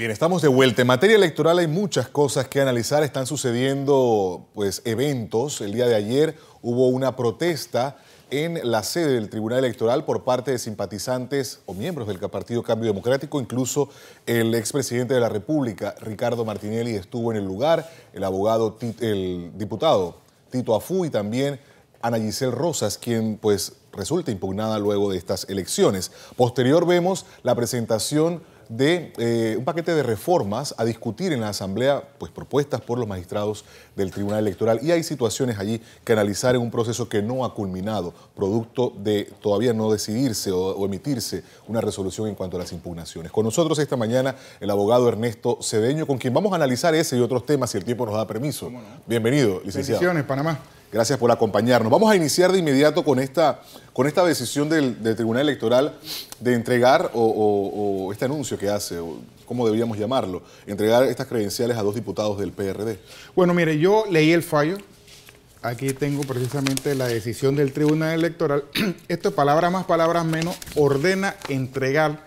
Bien, estamos de vuelta. En materia electoral hay muchas cosas que analizar. Están sucediendo eventos. El día de ayer hubo una protesta en la sede del Tribunal Electoral por parte de simpatizantes o miembros del Partido Cambio Democrático. Incluso el expresidente de la República, Ricardo Martinelli, estuvo en el lugar. El diputado Tito Afú y también Ana Giselle Rosas, quien resulta impugnada luego de estas elecciones. Posterior vemos la presentación de un paquete de reformas a discutir en la Asamblea, propuestas por los magistrados del Tribunal Electoral. Y hay situaciones allí que analizar en un proceso que no ha culminado, producto de todavía no decidirse o emitirse una resolución en cuanto a las impugnaciones. Con nosotros esta mañana el abogado Ernesto Cedeño, con quien vamos a analizar ese y otros temas si el tiempo nos da permiso. ¿Cómo no? Bienvenido, licenciado. Bendiciones, Panamá. Gracias por acompañarnos. Vamos a iniciar de inmediato con esta decisión del Tribunal Electoral de entregar, o este anuncio que hace, o ¿cómo deberíamos llamarlo? Entregar estas credenciales a 2 diputados del PRD. Bueno, mire, yo leí el fallo. Aquí tengo precisamente la decisión del Tribunal Electoral. Esto, palabras más, palabras menos, ordena entregar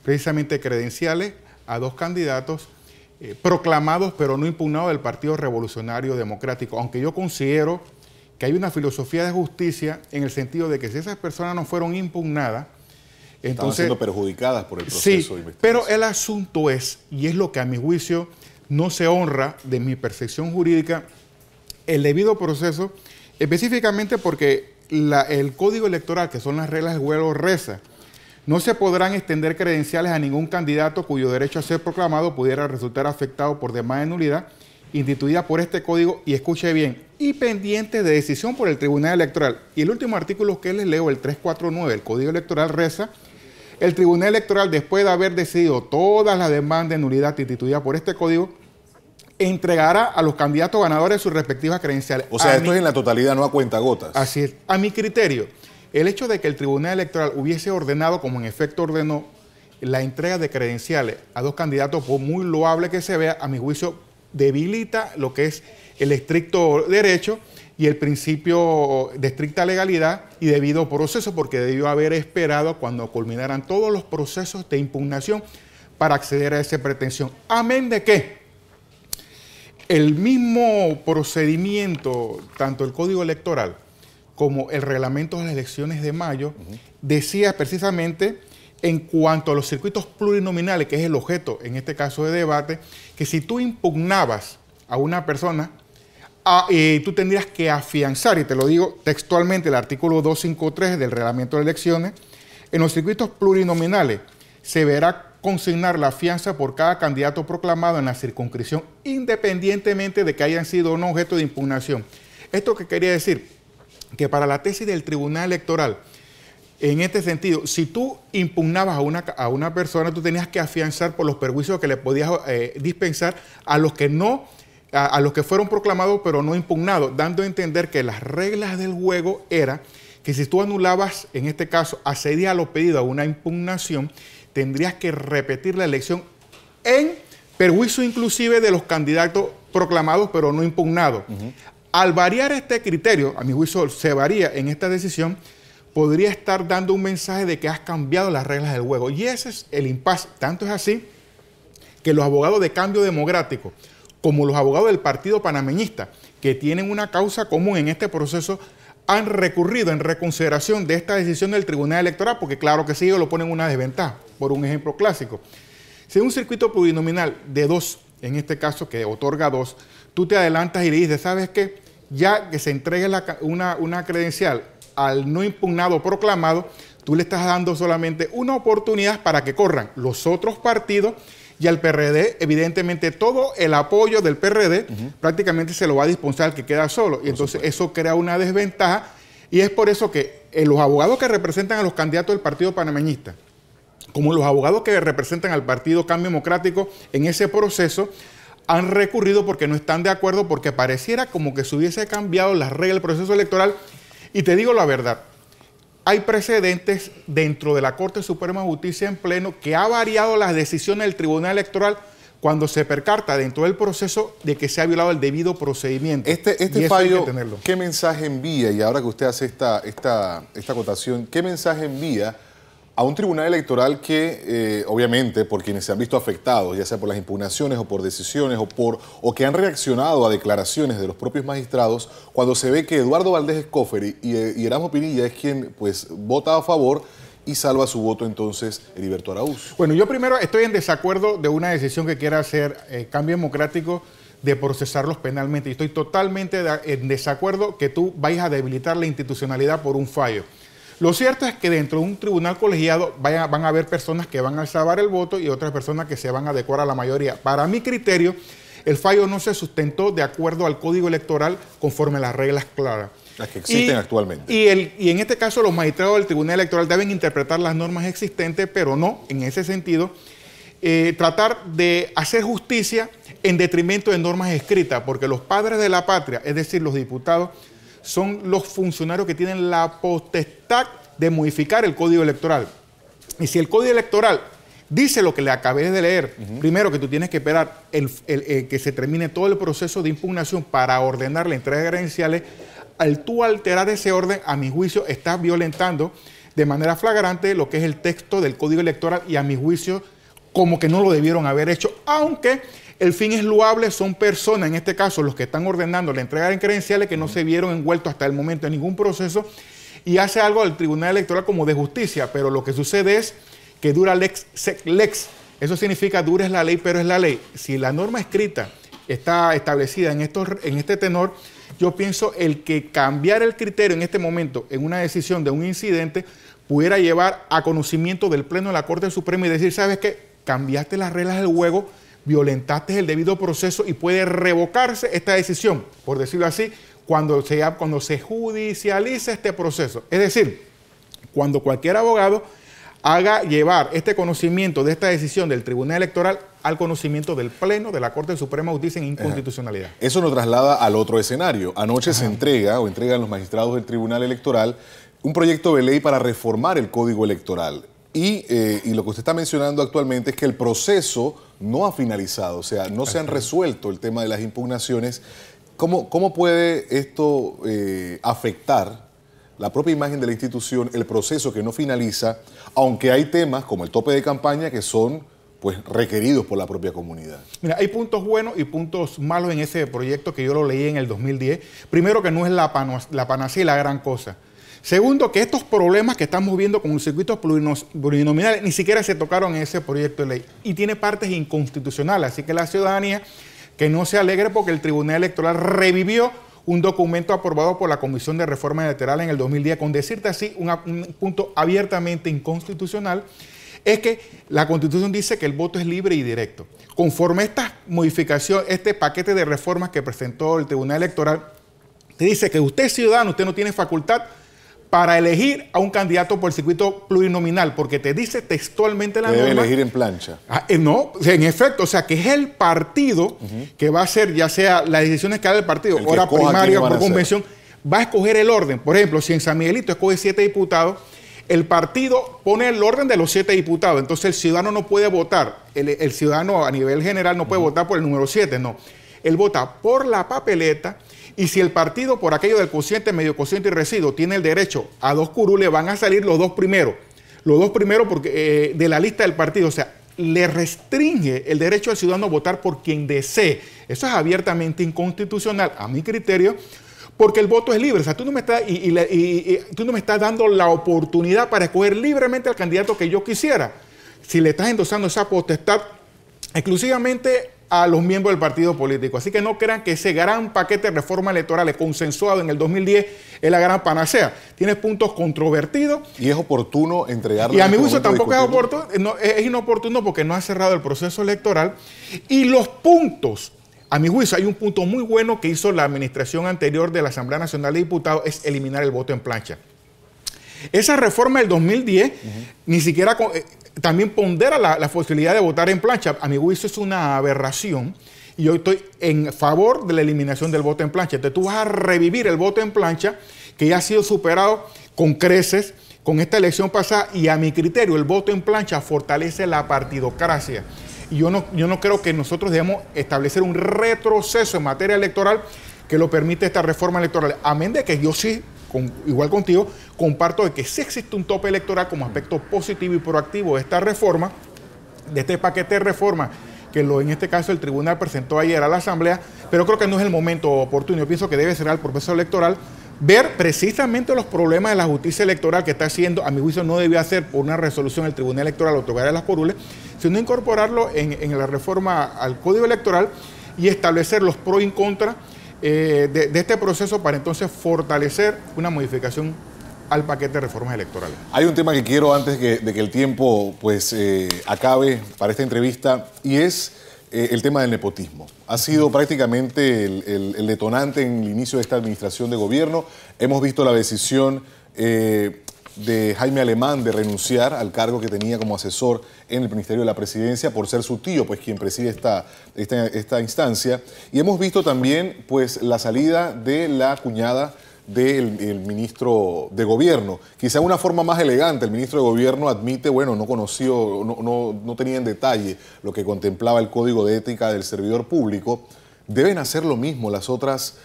precisamente credenciales a 2 candidatos proclamados pero no impugnados del Partido Revolucionario Democrático. Aunque yo considero que hay una filosofía de justicia en el sentido de que si esas personas no fueron impugnadas, entonces estaban siendo perjudicadas por el proceso sí, de investigación. Pero el asunto es, y es lo que a mi juicio no se honra de mi percepción jurídica, el debido proceso, específicamente porque el Código Electoral, que son las reglas del juego, reza: no se podrán extender credenciales a ningún candidato cuyo derecho a ser proclamado pudiera resultar afectado por demás de nulidad instituida por este código, y escuche bien, y pendiente de decisión por el Tribunal Electoral. Y el último artículo que les leo, el 349 del Código Electoral, reza: el Tribunal Electoral, después de haber decidido todas las demandas de nulidad instituidas por este código, entregará a los candidatos ganadores sus respectivas credenciales. O sea, esto es en la totalidad, no a cuentagotas. Así es. A mi criterio, el hecho de que el Tribunal Electoral hubiese ordenado, como en efecto ordenó, la entrega de credenciales a 2 candidatos, por muy loable que se vea, a mi juicio debilita lo que es el estricto derecho y el principio de estricta legalidad y debido proceso, porque debió haber esperado cuando culminaran todos los procesos de impugnación para acceder a esa pretensión. Amén de que el mismo procedimiento, tanto el Código Electoral como el reglamento de las elecciones de mayo, decía precisamente, en cuanto a los circuitos plurinominales, que es el objeto en este caso de debate, que si tú impugnabas a una persona, tú tendrías que afianzar, y te lo digo textualmente, el artículo 253 del reglamento de elecciones, en los circuitos plurinominales se deberá consignar la fianza por cada candidato proclamado en la circunscripción, independientemente de que hayan sido o no objeto de impugnación. ¿Esto qué quería decir? Que para la tesis del Tribunal Electoral, en este sentido, si tú impugnabas a una persona, tú tenías que afianzar por los perjuicios que le podías dispensar a los que no, a los que fueron proclamados pero no impugnados, dando a entender que las reglas del juego era que si tú anulabas, en este caso, accedías a los pedidos a una impugnación, tendrías que repetir la elección en perjuicio inclusive de los candidatos proclamados pero no impugnados. Al variar este criterio, a mi juicio se varía en esta decisión, podría estar dando un mensaje de que has cambiado las reglas del juego. Y ese es el impasse. Tanto es así que los abogados de Cambio Democrático, como los abogados del Partido Panameñista, que tienen una causa común en este proceso, han recurrido en reconsideración de esta decisión del Tribunal Electoral, porque claro que sí, ellos lo ponen en una desventaja. Por un ejemplo clásico, si un circuito plurinominal de 2, en este caso que otorga 2, tú te adelantas y le dices, ¿sabes qué? Ya que se entregue una credencial al no impugnado proclamado, tú le estás dando solamente una oportunidad para que corran los otros partidos, y al PRD, evidentemente, todo el apoyo del PRD prácticamente se lo va a dispensar al que queda solo. Y entonces eso crea una desventaja, y es por eso que los abogados que representan a los candidatos del Partido Panameñista, como los abogados que representan al Partido Cambio Democrático en ese proceso, han recurrido porque no están de acuerdo, porque pareciera como que se hubiese cambiado las reglas del proceso electoral. Y te digo la verdad, hay precedentes dentro de la Corte Suprema de Justicia en pleno que ha variado las decisiones del Tribunal Electoral cuando se percata dentro del proceso de que se ha violado el debido procedimiento. Este fallo, ¿qué mensaje envía? Y ahora que usted hace esta acotación, ¿qué mensaje envía a un tribunal electoral que, obviamente, por quienes se han visto afectados, ya sea por las impugnaciones o por decisiones o que han reaccionado a declaraciones de los propios magistrados, cuando se ve que Eduardo Valdés Escoffer y Erasmo Pinilla es quien pues vota a favor y salva su voto entonces Heriberto Araúz. Bueno, yo primero estoy en desacuerdo de una decisión que quiera hacer Cambio Democrático de procesarlos penalmente. Y estoy totalmente en desacuerdo que tú vayas a debilitar la institucionalidad por un fallo. Lo cierto es que dentro de un tribunal colegiado van a haber personas que van a salvar el voto y otras personas que se van a adecuar a la mayoría. Para mi criterio, el fallo no se sustentó de acuerdo al Código Electoral conforme a las reglas claras. Las que existen actualmente. Y en este caso los magistrados del Tribunal Electoral deben interpretar las normas existentes, pero no, en ese sentido, tratar de hacer justicia en detrimento de normas escritas, porque los padres de la patria, es decir, los diputados, son los funcionarios que tienen la potestad de modificar el Código Electoral. Y si el Código Electoral dice lo que le acabé de leer, primero que tú tienes que esperar que se termine todo el proceso de impugnación para ordenar la entrega de credenciales, al tú alterar ese orden, a mi juicio, estás violentando de manera flagrante lo que es el texto del Código Electoral y a mi juicio como que no lo debieron haber hecho, aunque el fin es loable, son personas, en este caso los que están ordenando la entrega de credenciales que no se vieron envueltos hasta el momento en ningún proceso y hace algo al Tribunal Electoral como de justicia, pero lo que sucede es que dura lex sec lex, eso significa dura es la ley, pero es la ley. Si la norma escrita está establecida en este tenor, yo pienso el que cambiar el criterio en este momento en una decisión de un incidente pudiera llevar a conocimiento del Pleno de la Corte Suprema y decir, ¿sabes qué? Cambiaste las reglas del juego, violentaste el debido proceso y puede revocarse esta decisión, por decirlo así, cuando se judicialice este proceso. Es decir, cuando cualquier abogado haga llevar este conocimiento de esta decisión del Tribunal Electoral al conocimiento del Pleno de la Corte Suprema de Justicia en inconstitucionalidad. Eso nos traslada al otro escenario. Anoche se entregan los magistrados del Tribunal Electoral un proyecto de ley para reformar el Código Electoral. Y lo que usted está mencionando actualmente es que el proceso no ha finalizado, o sea, no se han resuelto el tema de las impugnaciones. ¿Cómo puede esto afectar la propia imagen de la institución, el proceso que no finaliza, aunque hay temas como el tope de campaña que son pues requeridos por la propia comunidad? Mira, hay puntos buenos y puntos malos en ese proyecto que yo lo leí en el 2010. Primero, que no es la panacea y la gran cosa. Segundo, que estos problemas que estamos viendo con los circuitos plurinominales ni siquiera se tocaron en ese proyecto de ley y tiene partes inconstitucionales. Así que la ciudadanía que no se alegre porque el Tribunal Electoral revivió un documento aprobado por la Comisión de Reforma Electoral en el 2010, con decirte así, un punto abiertamente inconstitucional, es que la Constitución dice que el voto es libre y directo. Conforme esta modificación, este paquete de reformas que presentó el Tribunal Electoral, te dice que usted es ciudadano, usted no tiene facultad para elegir a un candidato por el circuito plurinominal, porque te dice textualmente la norma. Debe elegir en plancha. No, en efecto, o sea, que es el partido que va a hacer, ya sea las decisiones que haga el partido, hora primaria o por convención, va a escoger el orden. Por ejemplo, si en San Miguelito escoge 7 diputados, el partido pone el orden de los 7 diputados. Entonces el ciudadano no puede votar, el ciudadano a nivel general no puede votar por el número 7, no. Él vota por la papeleta. Y si el partido, por aquello del cociente, medio cociente y residuo, tiene el derecho a 2 curules, van a salir los dos primeros. Los dos primeros porque, de la lista del partido. O sea, le restringe el derecho al ciudadano a votar por quien desee. Eso es abiertamente inconstitucional, a mi criterio, porque el voto es libre. O sea, tú no me estás dando la oportunidad para escoger libremente al candidato que yo quisiera. Si le estás endosando esa potestad exclusivamente a los miembros del partido político. Así que no crean que ese gran paquete de reformas electorales consensuado en el 2010 es la gran panacea. Tiene puntos controvertidos. ¿Y es oportuno entregarlo? Y a mi juicio tampoco es oportuno, es inoportuno porque no ha cerrado el proceso electoral. Y los puntos, a mi juicio, hay un punto muy bueno que hizo la administración anterior de la Asamblea Nacional de Diputados, es eliminar el voto en plancha. Esa reforma del 2010 ni siquiera también pondera la posibilidad de votar en plancha. A mi juicio es una aberración y yo estoy en favor de la eliminación del voto en plancha. Entonces tú vas a revivir el voto en plancha que ya ha sido superado con creces con esta elección pasada y a mi criterio el voto en plancha fortalece la partidocracia. Y yo no creo que nosotros debemos establecer un retroceso en materia electoral que lo permite esta reforma electoral. Amén de que yo sí igual contigo, comparto de que sí existe un tope electoral como aspecto positivo y proactivo de esta reforma, de este paquete de reforma que en este caso el tribunal presentó ayer a la Asamblea, pero creo que no es el momento oportuno. Yo pienso que debe ser al proceso electoral ver precisamente los problemas de la justicia electoral que está haciendo. A mi juicio no debió hacer por una resolución el tribunal electoral otorgar las curules, sino incorporarlo en la reforma al Código Electoral y establecer los pros y contras de este proceso para entonces fortalecer una modificación al paquete de reformas electorales. Hay un tema que quiero antes de que el tiempo pues acabe para esta entrevista y es el tema del nepotismo. Ha sido prácticamente el detonante en el inicio de esta administración de gobierno. Hemos visto la decisión de Jaime Alemán de renunciar al cargo que tenía como asesor en el Ministerio de la Presidencia por ser su tío, pues quien preside esta instancia. Y hemos visto también pues la salida de la cuñada del ministro de Gobierno. Quizá una forma más elegante, el ministro de Gobierno admite, bueno, no conoció, no tenía en detalle lo que contemplaba el Código de Ética del Servidor Público. Deben hacer lo mismo las otras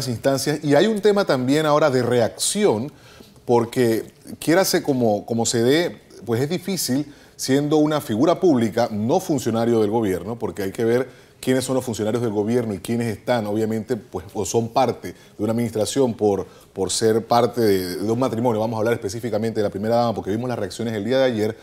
instancias. Y hay un tema también ahora de reacción, porque quiérase como se dé, pues es difícil siendo una figura pública, no funcionario del gobierno, porque hay que ver quiénes son los funcionarios del gobierno y quiénes están, obviamente, pues, o son parte de una administración por ser parte de un matrimonio. Vamos a hablar específicamente de la primera dama, porque vimos las reacciones el día de ayer.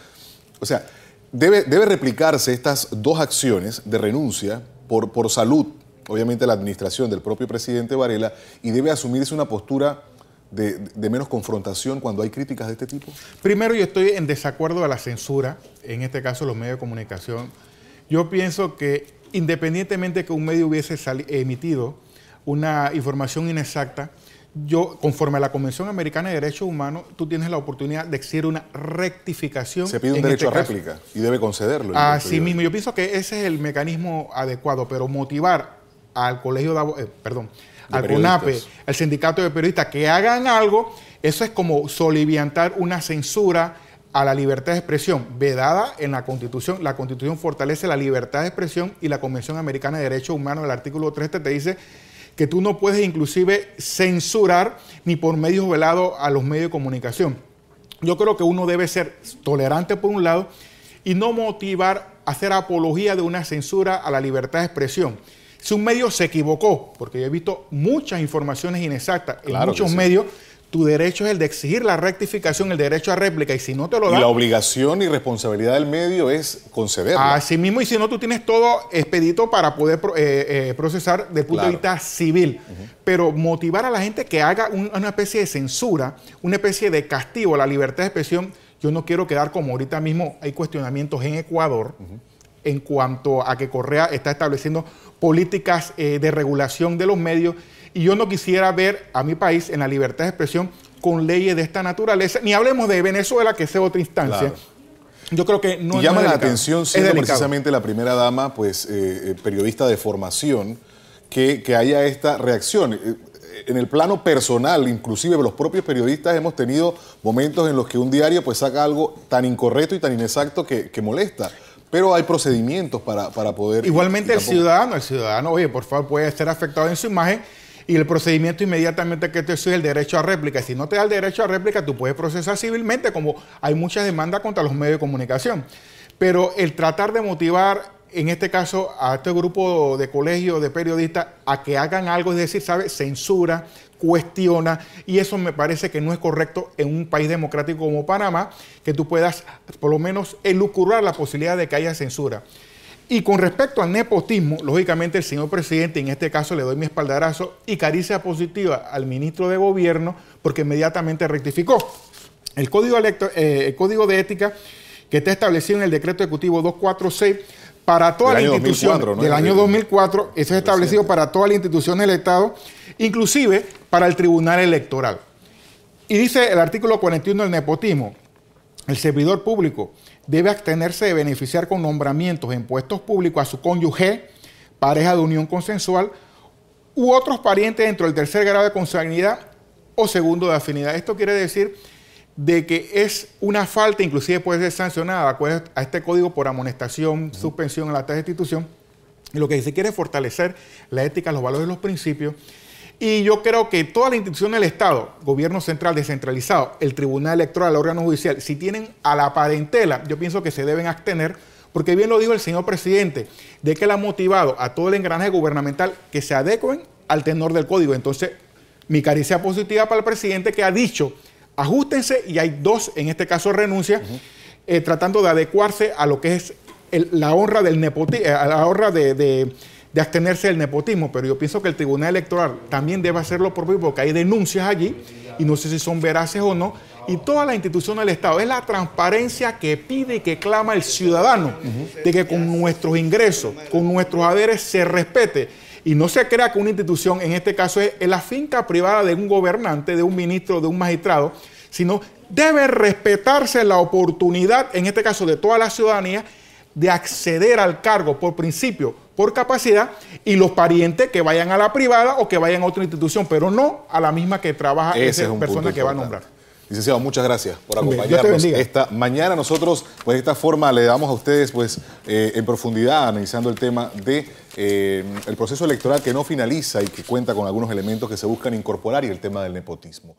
O sea, debe replicarse estas dos acciones de renuncia por salud, obviamente, la administración del propio presidente Varela, y debe asumirse una postura de menos confrontación cuando hay críticas de este tipo. Primero, yo estoy en desacuerdo a la censura, en este caso los medios de comunicación. Yo pienso que independientemente de que un medio hubiese emitido una información inexacta, conforme a la Convención Americana de Derechos Humanos, tú tienes la oportunidad de exigir una rectificación. Se pide un derecho a réplica y debe concederlo. Así mismo, yo pienso que ese es el mecanismo adecuado, pero motivar al colegio al CONAPE, al sindicato de periodistas que hagan algo, eso es como soliviantar una censura a la libertad de expresión, vedada en la Constitución. La Constitución fortalece la libertad de expresión y la Convención Americana de Derechos Humanos, el artículo 3 te dice que tú no puedes inclusive censurar ni por medios velados a los medios de comunicación. Yo creo que uno debe ser tolerante por un lado y no motivar a hacer apología de una censura a la libertad de expresión. Si un medio se equivocó, porque yo he visto muchas informaciones inexactas en muchos medios, tu derecho es el de exigir la rectificación, el derecho a réplica, y si no te lo dan... Y la obligación y responsabilidad del medio es concederla. Así mismo, y si no, tú tienes todo expedito para poder procesar desde el punto de vista civil. Pero motivar a la gente que haga una especie de censura, una especie de castigo a la libertad de expresión, yo no quiero quedar como ahorita mismo hay cuestionamientos en Ecuador en cuanto a que Correa está estableciendo políticas de regulación de los medios. Y yo no quisiera ver a mi país en la libertad de expresión con leyes de esta naturaleza. Ni hablemos de Venezuela, que sea otra instancia. Claro. Yo creo que no y llama la atención, siendo precisamente la primera dama, pues periodista de formación, que haya esta reacción. En el plano personal, inclusive los propios periodistas hemos tenido momentos en los que un diario pues saca algo tan incorrecto y tan inexacto que molesta. Pero hay procedimientos para poder... Igualmente el ciudadano, oye, por favor, puede ser afectado en su imagen. Y el procedimiento inmediatamente que te exige el derecho a réplica. Si no te da el derecho a réplica, tú puedes procesar civilmente, como hay muchas demandas contra los medios de comunicación. Pero el tratar de motivar, en este caso, a este grupo de colegios de periodistas a que hagan algo, es decir, ¿sabes? Censura, cuestiona, y eso me parece que no es correcto en un país democrático como Panamá, que tú puedas, por lo menos, elucubrar la posibilidad de que haya censura. Y con respecto al nepotismo, lógicamente el señor presidente, en este caso le doy mi espaldarazo y caricia positiva al ministro de Gobierno porque inmediatamente rectificó. El Código de Ética que está establecido en el Decreto Ejecutivo 246 para todas las instituciones del año 2004, eso es establecido para todas las instituciones del Estado, inclusive para el Tribunal Electoral. Y dice el artículo 41 del nepotismo, el servidor público debe abstenerse de beneficiar con nombramientos en puestos públicos a su cónyuge, pareja de unión consensual u otros parientes dentro del tercer grado de consanguinidad o segundo de afinidad. Esto quiere decir de que es una falta, inclusive puede ser sancionada de acuerdo a este código por amonestación, suspensión en la tasa de institución. Y lo que se quiere es fortalecer la ética, los valores y los principios. Y yo creo que todas las instituciones del Estado, gobierno central descentralizado, el Tribunal Electoral, el órgano judicial, si tienen a la parentela, yo pienso que se deben abstener, porque bien lo dijo el señor presidente, de que él ha motivado a todo el engranaje gubernamental que se adecuen al tenor del código. Entonces, mi caricia positiva para el presidente, que ha dicho, ajustense, y hay dos, en este caso, renuncias, tratando de adecuarse a lo que es la honra del nepotismo, a la honra de abstenerse del nepotismo. Pero yo pienso que el Tribunal Electoral también debe hacer lo propio, porque hay denuncias allí, y no sé si son veraces o no, y todas las instituciones del Estado. Es la transparencia que pide y que clama el ciudadano, de que con nuestros ingresos, con nuestros haberes se respete, y no se crea que una institución, en este caso es la finca privada de un gobernante, de un ministro, de un magistrado, sino debe respetarse la oportunidad, en este caso de toda la ciudadanía, de acceder al cargo por principio, por capacidad, y los parientes que vayan a la privada o que vayan a otra institución, pero no a la misma que trabaja esa persona que va a nombrar. Licenciado, muchas gracias por acompañarnos esta mañana. Nosotros, pues de esta forma, le damos a ustedes, pues, en profundidad, analizando el tema de el proceso electoral que no finaliza y que cuenta con algunos elementos que se buscan incorporar, y el tema del nepotismo.